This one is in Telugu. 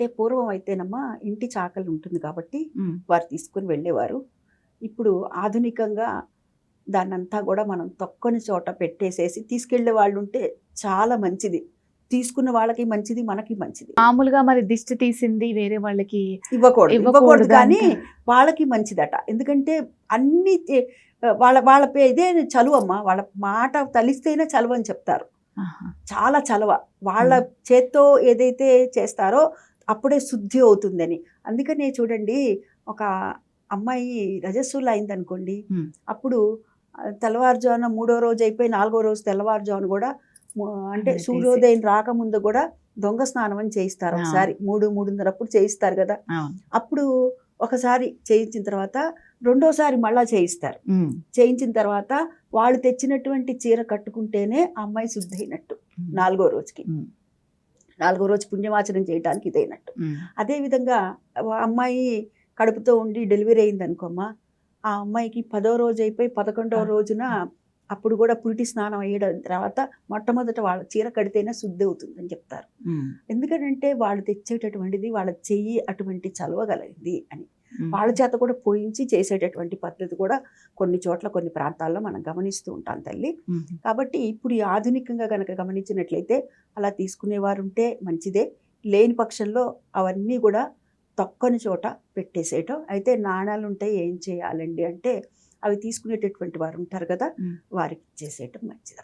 అంటే పూర్వం అయితేనమ్మా ఇంటి చాకలి ఉంటుంది కాబట్టి ఉమ్, వారు తీసుకుని వెళ్ళేవారు. ఇప్పుడు ఆధునికంగా దాన్నంతా కూడా మనం తొక్కని చోట పెట్టేసేసి తీసుకెళ్లే వాళ్ళు ఉంటే చాలా మంచిది. తీసుకున్న వాళ్ళకి మంచిది, మనకి మంచిది. మామూలుగా మరి దిష్టి తీసింది వేరే వాళ్ళకి ఇవ్వకూడదు కానీ అంటారు. వాళ్ళకి మంచిదట. ఎందుకంటే అన్ని వాళ్ళ వాళ్ళ ఇదే చలువమ్మా, వాళ్ళ మాట తలిస్తేనే చలువ అని చెప్తారు. ఆహా. చాలా చలవ. వాళ్ళ చేత్తో ఏదైతే చేస్తారో అప్పుడే శుద్ధి అవుతుందని. అందుకనే చూడండి, ఒక అమ్మాయి రజస్సులు అయిందనుకోండి, ఉమ్, అప్పుడు తెల్లవారుజామున 3వ రోజు అయిపోయి 4వ రోజు తెల్లవారుజామున కూడా అంటే అన్నీ తీసి. సూర్యోదయం రాకముందు కూడా దొంగ స్నానం అని చేయిస్తారు. ఆ. ఒకసారి 3, 3:30 అప్పుడు చేయిస్తారు కదా. అవును. అప్పుడు ఒకసారి చేయించిన తర్వాత రెండోసారి మళ్ళా చేయిస్తారు. ఉమ్, చేయించిన తర్వాత వాళ్ళు తెచ్చినటువంటి చీర కట్టుకుంటేనే ఆ అమ్మాయి శుద్ధి అయినట్టు. ఉమ్, 4వ రోజుకి, ఉమ్, 4వ రోజు పుణ్యవాచనం చేయడానికి ఇదైనట్టు. ఉమ్, అదేవిధంగా అమ్మాయి కడుపుతో ఉండి డెలివరీ అయిందనుకోమ్మా, ఆ అమ్మాయికి 10వ రోజు అయిపోయి 11వ రోజున అప్పుడు కూడా పురిటి స్నానం అయ్యడం తర్వాత మొట్టమొదట వాళ్ళ చీర కడితేనే శుద్ధి అవుతుందని చెప్తారు. ఉమ్, ఎందుకంటే వాళ్ళు తెచ్చేటటువంటిది వాళ్ళ చెయ్యి అటువంటి చలవగలిగింది అని. ఉమ్. వాళ్ళ చేత కూడా పోయించి చేసేటటువంటి పద్ధతి కూడా కొన్ని చోట్ల కొన్ని ప్రాంతాల్లో మనం గమనిస్తూ ఉంటాం తల్లి. ఉమ్. కాబట్టి ఇప్పుడు ఈ ఆధునికంగా కనుక గమనించినట్లయితే అలా తీసుకునేవారు ఉంటే మంచిదే. లేని పక్షంలో అవన్నీ కూడా తొక్కని చోట పెట్టేసేయటం. అయితే నాణాలు ఉంటే ఏం చేయాలండి అంటే, అవి తీసుకునేటటువంటి వారు ఉంటారు కదా, ఉమ్. వారికి ఇచ్చేసేయటం మంచిది.